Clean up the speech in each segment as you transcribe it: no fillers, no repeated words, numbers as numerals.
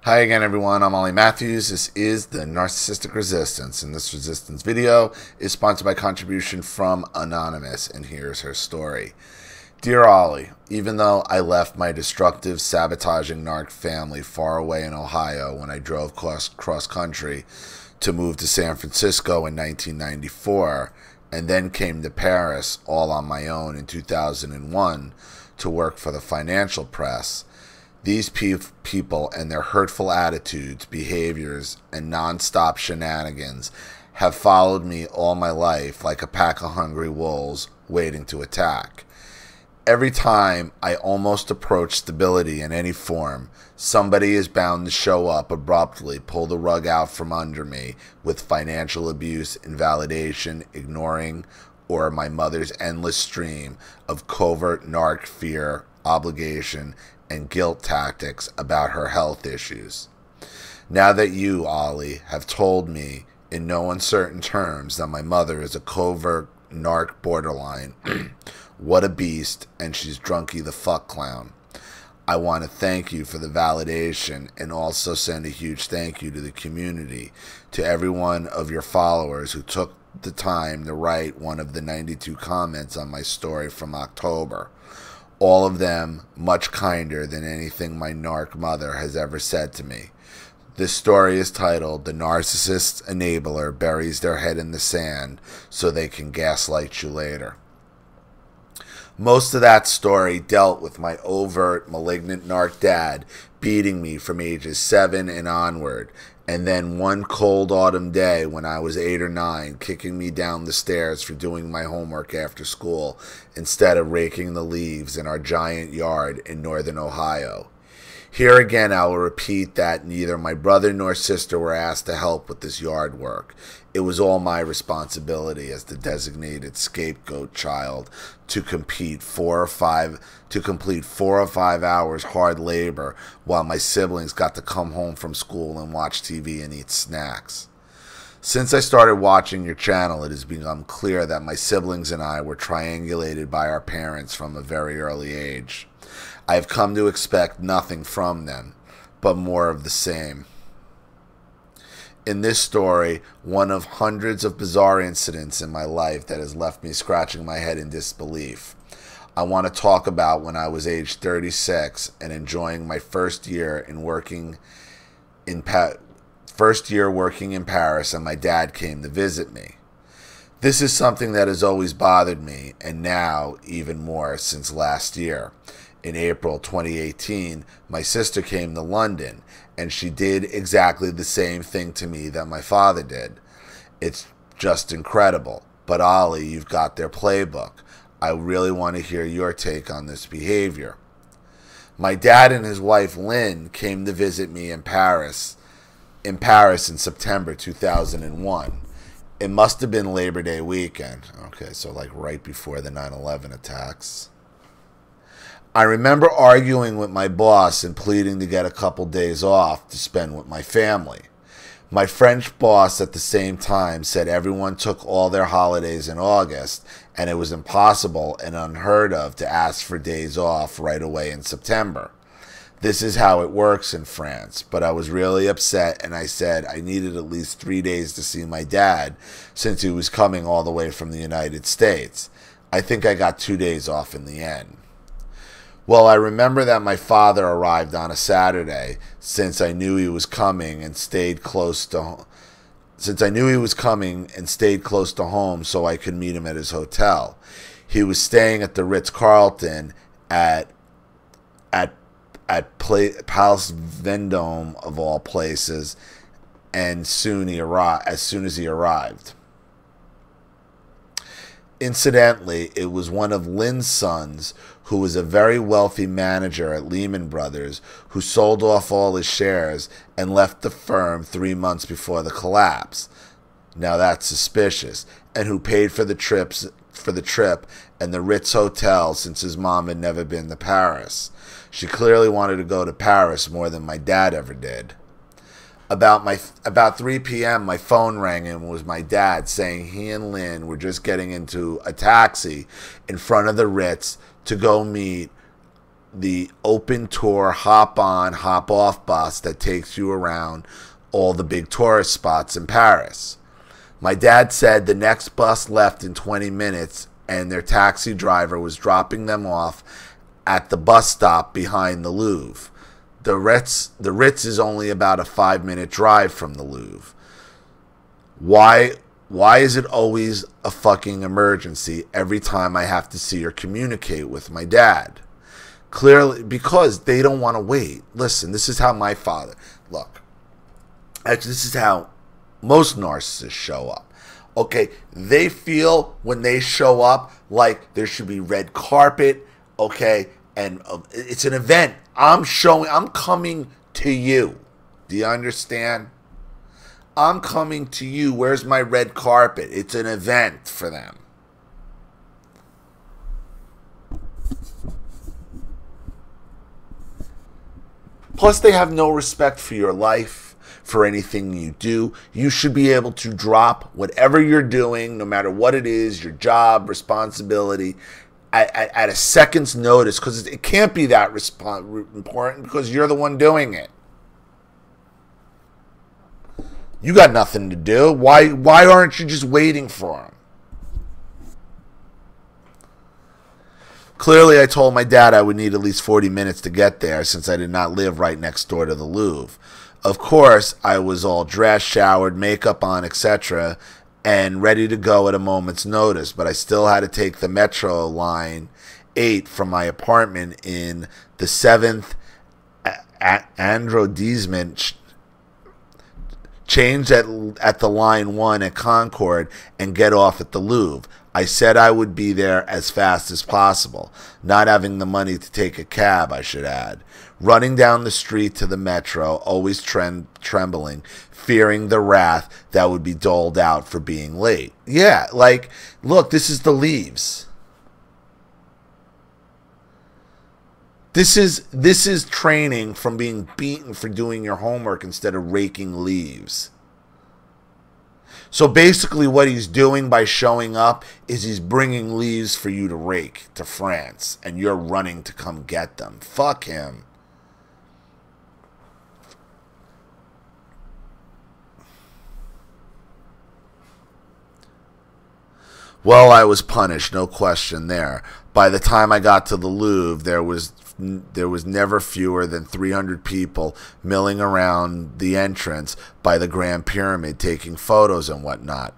Hi again, everyone. I'm Ollie Matthews. This is the Narcissistic Resistance, and this resistance video is sponsored by contribution from Anonymous, and here's her story. Dear Ollie, even though I left my destructive, sabotaging narc family far away in Ohio when I drove cross-country to move to San Francisco in 1994, and then came to Paris all on my own in 2001 to work for the financial press, these people and their hurtful attitudes, behaviors, and non-stop shenanigans have followed me all my life like a pack of hungry wolves waiting to attack. Every time I almost approach stability in any form, somebody is bound to show up abruptly, pull the rug out from under me with financial abuse, invalidation, ignoring, or my mother's endless stream of covert narc fear, obligation, and guilt tactics about her health issues. Now that you, Ollie, have told me in no uncertain terms that my mother is a covert narc borderline, what a beast, and she's drunky the fuck clown. I want to thank you for the validation and also send a huge thank you to the community, to every one of your followers who took the time to write one of the 92 comments on my story from October. All of them much kinder than anything my narc mother has ever said to me. This story is titled, "The Narcissist Enabler Buries Their Head in the Sand So They Can Gaslight You Later." Most of that story dealt with my overt, malignant narc dad beating me from ages 7 and onward, and then one cold autumn day when I was 8 or 9, kicking me down the stairs for doing my homework after school instead of raking the leaves in our giant yard in northern Ohio. Here again I will repeat that neither my brother nor sister were asked to help with this yard work. It was all my responsibility as the designated scapegoat child to complete 4 or 5 hours hard labor while my siblings got to come home from school and watch TV and eat snacks. Since I started watching your channel, it has become clear that my siblings and I were triangulated by our parents from a very early age. I have come to expect nothing from them, but more of the same. In this story, one of hundreds of bizarre incidents in my life that has left me scratching my head in disbelief, I want to talk about when I was age 36 and enjoying my first year working in Paris, and my dad came to visit me. This is something that has always bothered me, and now even more since last year. In April 2018, my sister came to London, and she did exactly the same thing to me that my father did. It's just incredible. But Ollie, you've got their playbook. I really want to hear your take on this behavior. My dad and his wife Lynn came to visit me in Paris in September 2001. It must have been Labor Day weekend. Okay, so like right before the 9/11 attacks. I remember arguing with my boss and pleading to get a couple days off to spend with my family. My French boss at the same time said everyone took all their holidays in August and it was impossible and unheard of to ask for days off right away in September. This is how it works in France, but I was really upset and I said I needed at least 3 days to see my dad since he was coming all the way from the United States. I think I got 2 days off in the end. Well, I remember that my father arrived on a Saturday since I knew he was coming and stayed close to home so I could meet him at his hotel. He was staying at the Ritz-Carlton at Palace Vendôme of all places, and as soon as he arrived. Incidentally, it was one of Lynn's sons, who was a very wealthy manager at Lehman Brothers, who sold off all his shares and left the firm 3 months before the collapse. Now that's suspicious, and who paid for the trip and the Ritz Hotel since his mom had never been to Paris. She clearly wanted to go to Paris more than my dad ever did. About 3 p.m., my phone rang and it was my dad saying he and Lynn were just getting into a taxi in front of the Ritz to go meet the open tour, hop on, hop off bus that takes you around all the big tourist spots in Paris. My dad said the next bus left in 20 minutes and their taxi driver was dropping them off at the bus stop behind the Louvre. The Ritz is only about a 5-minute drive from the Louvre. Why is it always a fucking emergency every time I have to see or communicate with my dad? Clearly, because they don't want to wait. Listen, this is how my father... Look, actually, this is how most narcissists show up. Okay, they feel when they show up like there should be red carpet, okay, and it's an event. I'm coming to you. Do you understand? I'm coming to you. Where's my red carpet? It's an event for them. Plus, they have no respect for your life, for anything you do. You should be able to drop whatever you're doing, no matter what it is, your job, responsibility, at a second's notice, because it can't be that important because you're the one doing it. You got nothing to do. Why aren't you just waiting for them? Clearly, I told my dad I would need at least 40 minutes to get there since I did not live right next door to the Louvre. Of course, I was all dressed, showered, makeup on, etc., and ready to go at a moment's notice, but I still had to take the Metro Line 8 from my apartment in the 7th arrondissement, change at the Line 1 at Concord, and get off at the Louvre. I said I would be there as fast as possible, not having the money to take a cab, I should add. Running down the street to the Metro, always trembling, fearing the wrath that would be doled out for being late. Yeah, like, look, this is the leaves. This is training from being beaten for doing your homework instead of raking leaves. So basically what he's doing by showing up is he's bringing leaves for you to rake to France, and you're running to come get them. Fuck him. Well, I was punished, no question there. By the time I got to the Louvre, there was never fewer than 300 people milling around the entrance by the Grand Pyramid taking photos and whatnot,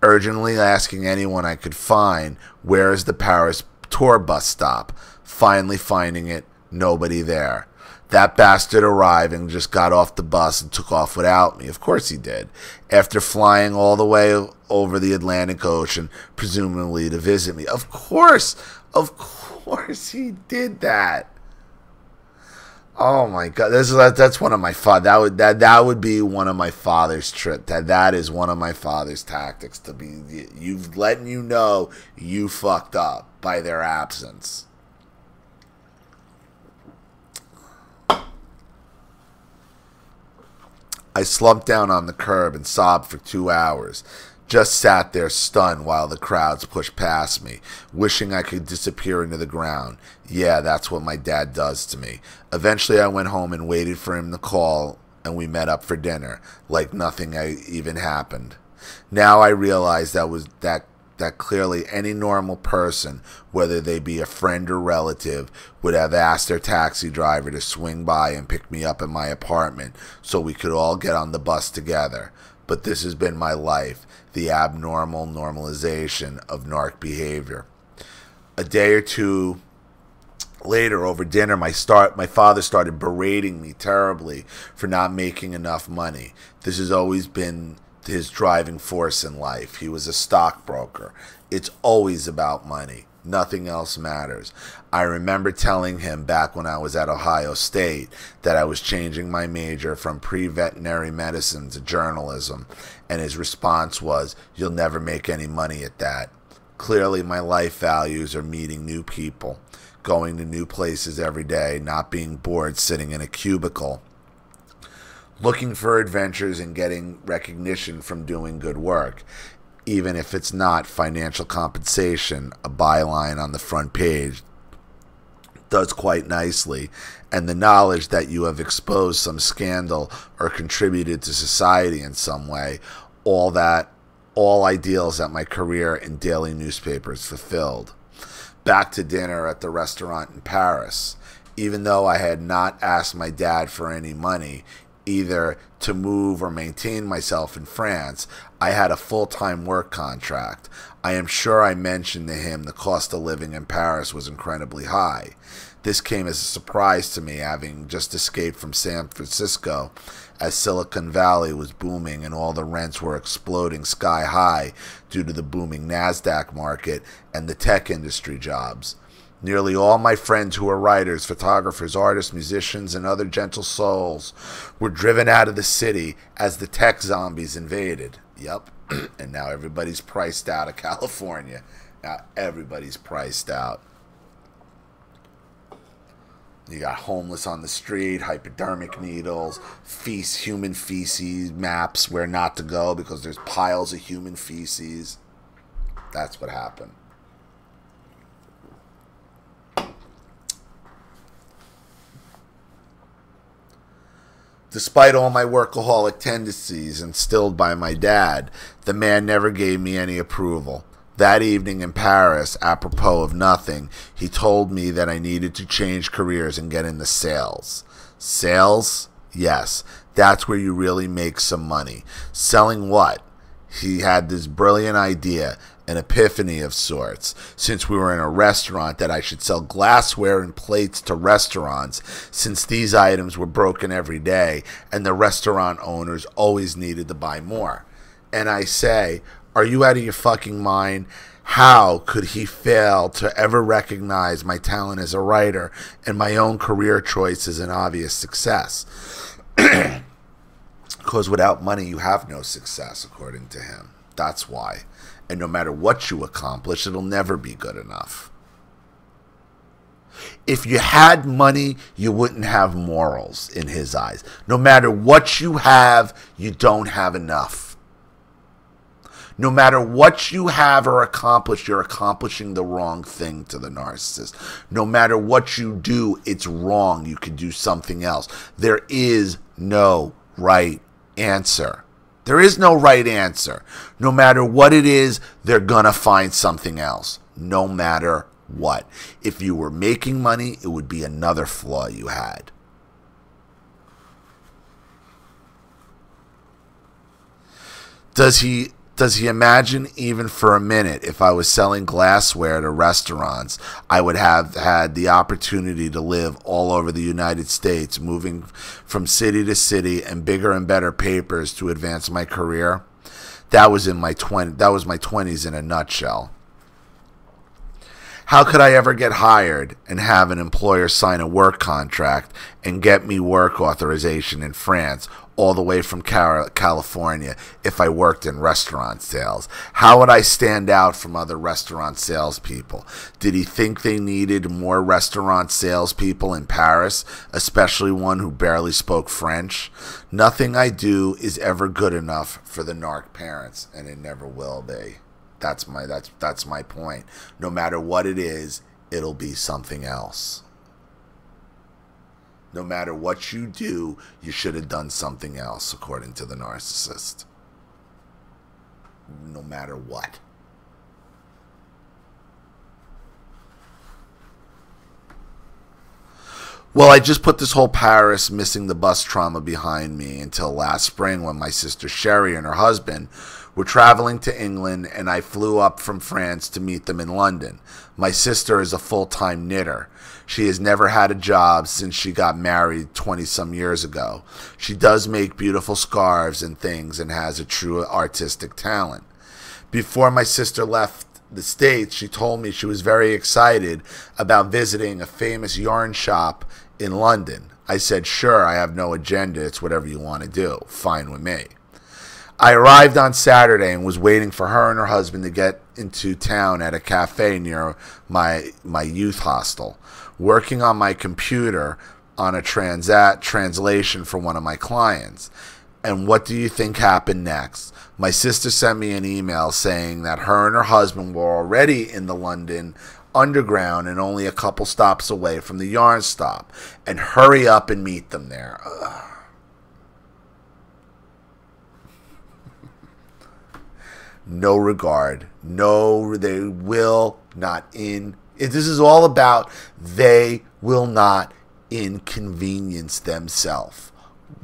urgently asking anyone I could find, where is the Paris tour bus stop? Finally finding it, nobody there. That bastard arrived and just got off the bus and took off without me. Of course he did. After flying all the way over the Atlantic Ocean, presumably to visit me. Of course he did that. Oh my God, that's one of my that would be one of my father's trip. That is one of my father's tactics, to be letting you know you fucked up by their absence. I slumped down on the curb and sobbed for 2 hours. Just sat there stunned while the crowds pushed past me, wishing I could disappear into the ground. Yeah, that's what my dad does to me. Eventually I went home and waited for him to call, and we met up for dinner, like nothing even happened. Now I realize that clearly any normal person, whether they be a friend or relative, would have asked their taxi driver to swing by and pick me up at my apartment so we could all get on the bus together. But this has been my life, the abnormal normalization of narc behavior. A day or two later, over dinner, my father started berating me terribly for not making enough money. This has always been his driving force in life. He was a stockbroker. It's always about money. Nothing else matters. I remember telling him back when I was at Ohio State that I was changing my major from pre-veterinary medicine to journalism, and his response was, "You'll never make any money at that." Clearly, my life values are meeting new people, going to new places every day, not being bored sitting in a cubicle, looking for adventures and getting recognition from doing good work, even if it's not financial compensation, a byline on the front page does quite nicely, and the knowledge that you have exposed some scandal or contributed to society in some way, all ideals that my career in daily newspapers fulfilled. Back to dinner at the restaurant in Paris. Even though I had not asked my dad for any money, either to move or maintain myself in France, I had a full-time work contract. I am sure I mentioned to him the cost of living in Paris was incredibly high. This came as a surprise to me, having just escaped from San Francisco as Silicon Valley was booming and all the rents were exploding sky high due to the booming NASDAQ market and the tech industry jobs. Nearly all my friends who were writers, photographers, artists, musicians, and other gentle souls were driven out of the city as the tech zombies invaded. Yep, and now everybody's priced out of California. Now everybody's priced out. You got homeless on the street, hypodermic needles, human feces, maps where not to go because there's piles of human feces. That's what happened. Despite all my workaholic tendencies instilled by my dad, the man never gave me any approval. That evening in Paris, apropos of nothing, he told me that I needed to change careers and get into sales. Sales? Yes, that's where you really make some money. Selling what? He had this brilliant idea, an epiphany of sorts, since we were in a restaurant, that I should sell glassware and plates to restaurants, since these items were broken every day and the restaurant owners always needed to buy more. And I say, are you out of your fucking mind? How could he fail to ever recognize my talent as a writer and my own career choice as an obvious success? Because without money, you have no success, according to him. That's why. And no matter what you accomplish, it'll never be good enough. If you had money, you wouldn't have morals in his eyes. No matter what you have, you don't have enough. No matter what you have or accomplish, you're accomplishing the wrong thing to the narcissist. No matter what you do, it's wrong. You can do something else. There is no right answer. There is no right answer. No matter what it is, they're gonna find something else. No matter what. If you were making money, it would be another flaw you had. Does he imagine even for a minute if I was selling glassware to restaurants, I would have had the opportunity to live all over the United States, moving from city to city and bigger and better papers to advance my career? That was my 20s in a nutshell. How could I ever get hired and have an employer sign a work contract and get me work authorization in France all the way from California if I worked in restaurant sales? How would I stand out from other restaurant salespeople? Did he think they needed more restaurant salespeople in Paris, especially one who barely spoke French? Nothing I do is ever good enough for the narc parents, and it never will be. That's my point. No matter what it is, it'll be something else. No matter what you do, you should have done something else, according to the narcissist. No matter what. Well, I just put this whole Paris missing the bus trauma behind me until last spring when my sister Sherry and her husband were traveling to England, and I flew up from France to meet them in London. My sister is a full-time knitter. She has never had a job since she got married 20-some years ago. She does make beautiful scarves and things and has a true artistic talent. Before my sister left the States, she told me she was very excited about visiting a famous yarn shop in London. I said, sure, I have no agenda. It's whatever you want to do. Fine with me. I arrived on Saturday and was waiting for her and her husband to get into town at a cafe near my youth hostel, working on my computer on a translation for one of my clients. And what do you think happened next? My sister sent me an email saying that her and her husband were already in the London underground and only a couple stops away from the yarn stop, and hurry up and meet them there. Ugh. No regard. No, they will not this is all about they will not inconvenience themselves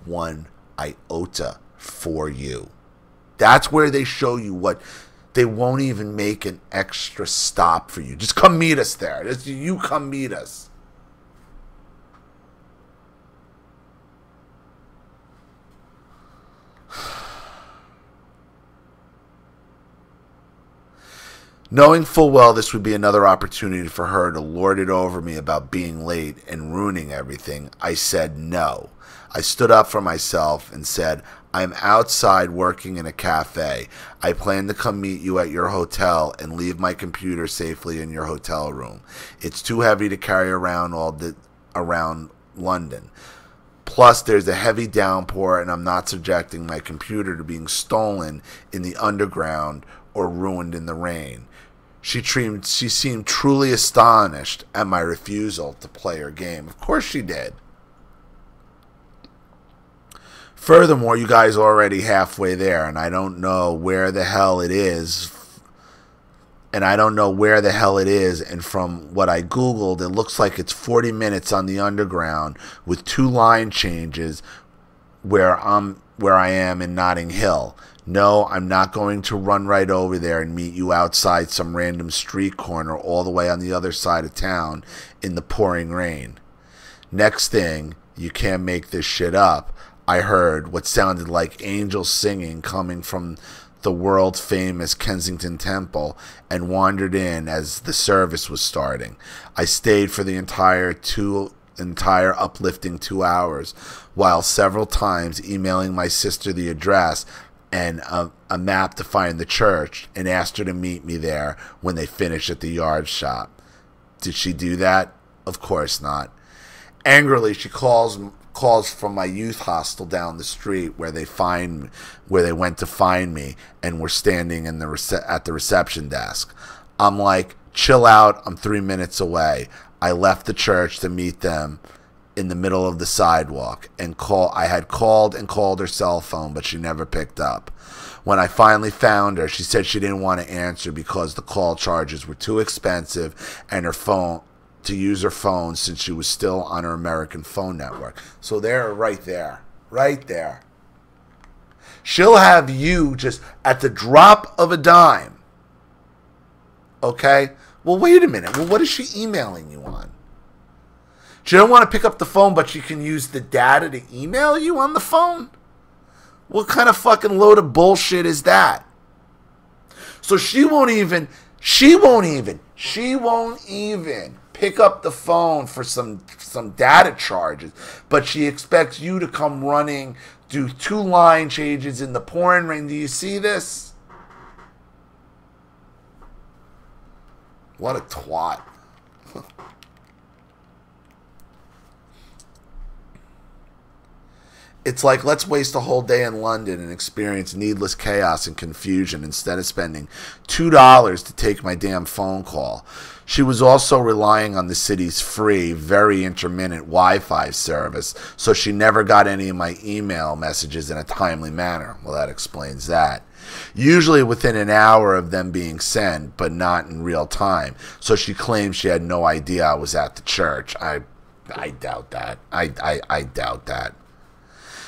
one iota for you. That's where they show you what they won't even make an extra stop for you. Just come meet us there. You come meet us. Knowing full well this would be another opportunity for her to lord it over me about being late and ruining everything, I said no. I stood up for myself and said, I'm outside working in a cafe. I plan to come meet you at your hotel and leave my computer safely in your hotel room. It's too heavy to carry around around London. Plus, there's a heavy downpour, and I'm not subjecting my computer to being stolen in the underground or ruined in the rain. She seemed truly astonished at my refusal to play her game. Of course she did. Furthermore, you guys are already halfway there, and I don't know where the hell it is. And from what I Googled, it looks like it's 40 minutes on the underground with 2 line changes where I am in Notting Hill. No, I'm not going to run right over there and meet you outside some random street corner all the way on the other side of town in the pouring rain. Next thing, you can't make this shit up, I heard what sounded like angels singing coming from the world-famous Kensington Temple and wandered in as the service was starting. I stayed for the entire uplifting 2 hours, while several times emailing my sister the address and a map to find the church, and asked her to meet me there when they finish at the yard shop. Did she do that? Of course not. Angrily, she calls from my youth hostel down the street where they went to find me and were standing at the reception desk. I'm like, chill out, I'm 3 minutes away. I left the church to meet them in the middle of the sidewalk, and I had called her cell phone, but she never picked up. When I finally found her, she said she didn't want to answer because the call charges were too expensive and to use her phone since she was still on her American phone network. So right there. She'll have you just at the drop of a dime. Okay? Well, wait a minute. Well, what is she emailing you on? She don't want to pick up the phone, but she can use the data to email you on the phone? What kind of fucking load of bullshit is that? So she won't even pick up the phone for some data charges, but she expects you to come running, do 2 line changes in the pouring rain. Do you see this? What a twat. It's like, let's waste a whole day in London and experience needless chaos and confusion instead of spending $2 to take my damn phone call. She was also relying on the city's free, very intermittent Wi-Fi service, so she never got any of my email messages in a timely manner. Well, that explains that. Usually within an hour of them being sent, but not in real time. So she claimed she had no idea I was at the church. I doubt that. I doubt that.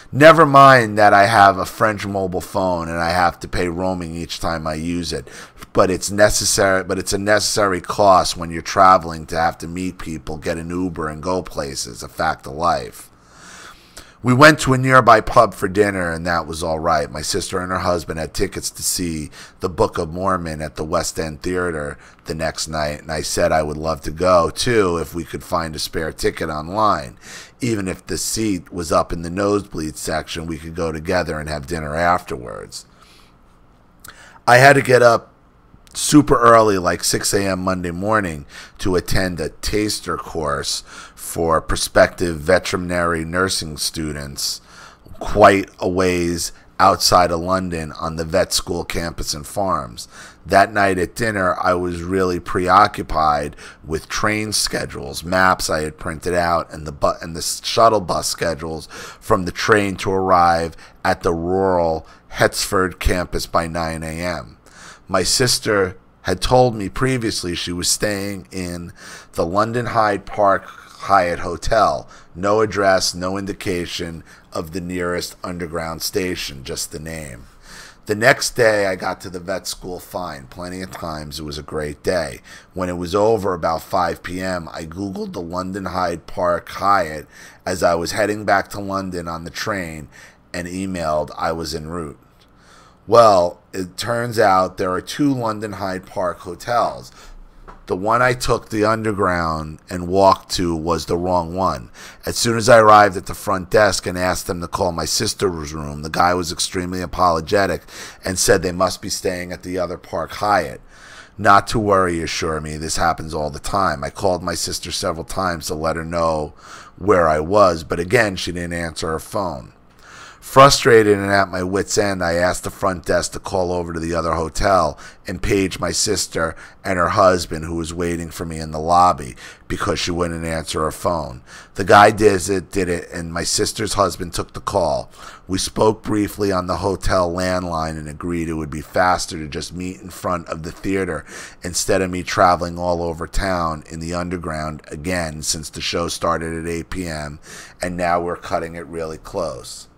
Never mind that I have a French mobile phone and I have to pay roaming each time I use it. But it's necessary. But it's a necessary cost when you're traveling to have to meet people, get an Uber, and go places. A fact of life. We went to a nearby pub for dinner, and that was all right. My sister and her husband had tickets to see the Book of Mormon at the West End Theater the next night, and I said I would love to go, too, if we could find a spare ticket online. Even if the seat was up in the nosebleed section, we could go together and have dinner afterwards. I had to get up super early, like 6 a.m. Monday morning, to attend a taster course for prospective veterinary nursing students quite a ways outside of London on the vet school campus and farms. That night at dinner, I was really preoccupied with train schedules, maps I had printed out, and the shuttle bus schedules from the train to arrive at the rural Hetsford campus by 9 a.m. My sister had told me previously she was staying in the London Hyde Park Hyatt Hotel. No address, no indication of the nearest underground station, just the name. The next day, I got to the vet school fine. Plenty of times. It was a great day. When it was over, about 5 p.m., I Googled the London Hyde Park Hyatt as I was heading back to London on the train and emailed I was en route. Well, it turns out there are 2 London Hyde Park hotels. The one I took the underground and walked to was the wrong one. As soon as I arrived at the front desk and asked them to call my sister's room, the guy was extremely apologetic and said they must be staying at the other Park Hyatt. Not to worry, assure me, this happens all the time. I called my sister several times to let her know where I was, but again, she didn't answer her phone. Frustrated and at my wit's end, I asked the front desk to call over to the other hotel and page my sister and her husband, who was waiting for me in the lobby because she wouldn't answer her phone. The guy did it, and my sister's husband took the call. We spoke briefly on the hotel landline and agreed it would be faster to just meet in front of the theater instead of me traveling all over town in the underground again, since the show started at 8 p.m. and now we're cutting it really close.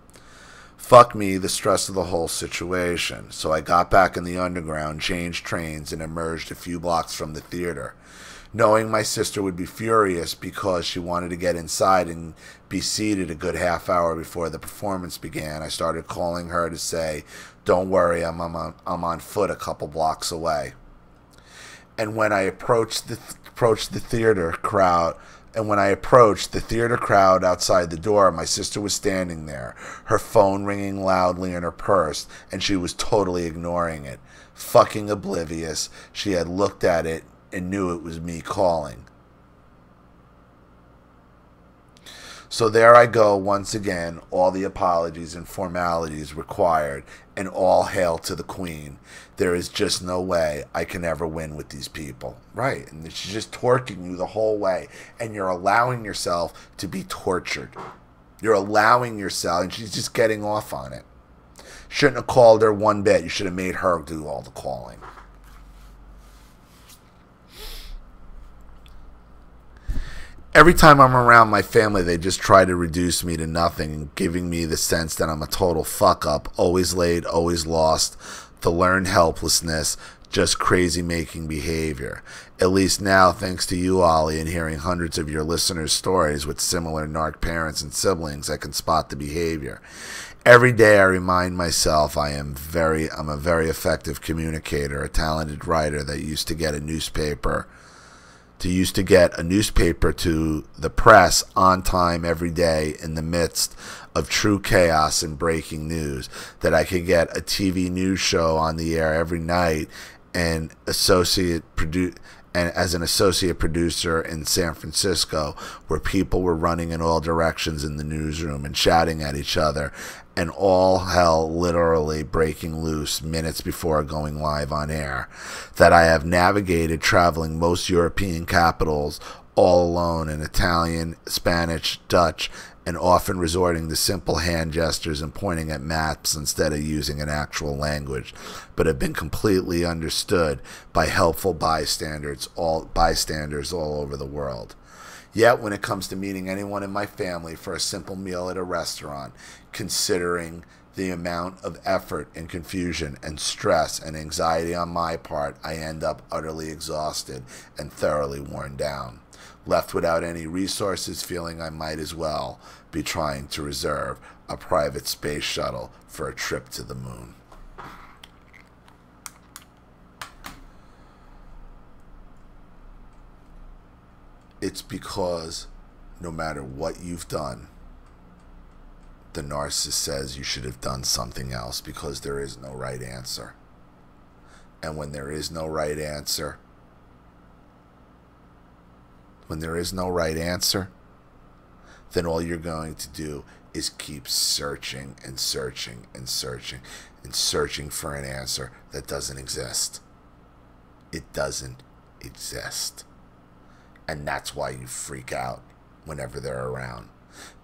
Fuck me, the stress of the whole situation. So I got back in the underground, changed trains, and emerged a few blocks from the theater. Knowing my sister would be furious because she wanted to get inside and be seated a good half hour before the performance began, I started calling her to say, "Don't worry, I'm on foot a couple blocks away." And when I approached the theater crowd outside the door, my sister was standing there, her phone ringing loudly in her purse, and she was totally ignoring it. Fucking oblivious, she had looked at it and knew it was me calling. So there I go once again, all the apologies and formalities required, and all hail to the Queen. There is just no way I can ever win with these people. Right, and she's just torturing you the whole way, and you're allowing yourself to be tortured. You're allowing yourself, and she's just getting off on it. Shouldn't have called her one bit. You should have made her do all the calling. Every time I'm around my family, they just try to reduce me to nothing, giving me the sense that I'm a total fuck-up, always late, always lost, the learned helplessness, just crazy-making behavior. At least now, thanks to you, Ollie, and hearing hundreds of your listeners' stories with similar narc parents and siblings, I can spot the behavior. Every day I remind myself I'm a very effective communicator, a talented writer that used to get a newspaper to the press on time every day in the midst of true chaos and breaking news, that I could get a TV news show on the air every night and as an associate producer in San Francisco, where people were running in all directions in the newsroom and shouting at each other, and all hell literally breaking loose minutes before going live on air. That I have navigated traveling most European capitals all alone in Italian, Spanish, Dutch, and often resorting to simple hand gestures and pointing at maps instead of using an actual language, but have been completely understood by helpful bystanders all over the world. Yet when it comes to meeting anyone in my family for a simple meal at a restaurant, considering the amount of effort and confusion and stress and anxiety on my part, I end up utterly exhausted and thoroughly worn down, left without any resources, feeling I might as well be trying to reserve a private space shuttle for a trip to the moon. It's because no matter what you've done, the narcissist says you should have done something else, because there is no right answer. And when there is no right answer, then all you're going to do is keep searching and searching and searching and searching for an answer that doesn't exist. It doesn't exist. And that's why you freak out whenever they're around,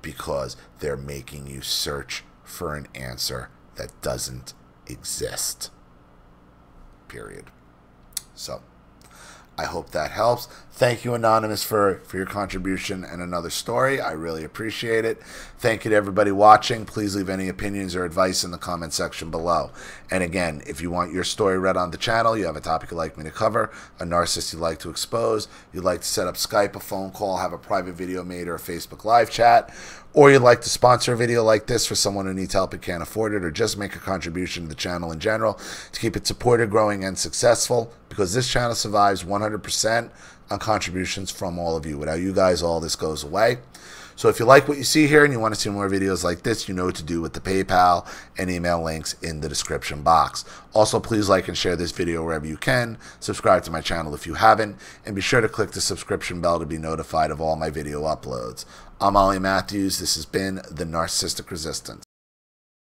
because they're making you search for an answer that doesn't exist. Period. So I hope that helps. Thank you, Anonymous, for your contribution and another story. I really appreciate it. Thank you to everybody watching. Please leave any opinions or advice in the comment section below. And again, if you want your story read on the channel, you have a topic you'd like me to cover, a narcissist you'd like to expose, you'd like to set up Skype, a phone call, have a private video made, or a Facebook live chat, or you'd like to sponsor a video like this for someone who needs help and can't afford it, or just make a contribution to the channel in general to keep it supported, growing, and successful, because this channel survives 100% on contributions from all of you. Without you guys, all this goes away. So if you like what you see here and you want to see more videos like this, you know what to do with the PayPal and email links in the description box. Also, please like and share this video wherever you can. Subscribe to my channel if you haven't, and be sure to click the subscription bell to be notified of all my video uploads. I'm Ollie Matthews. This has been the Narcissistic Resistance.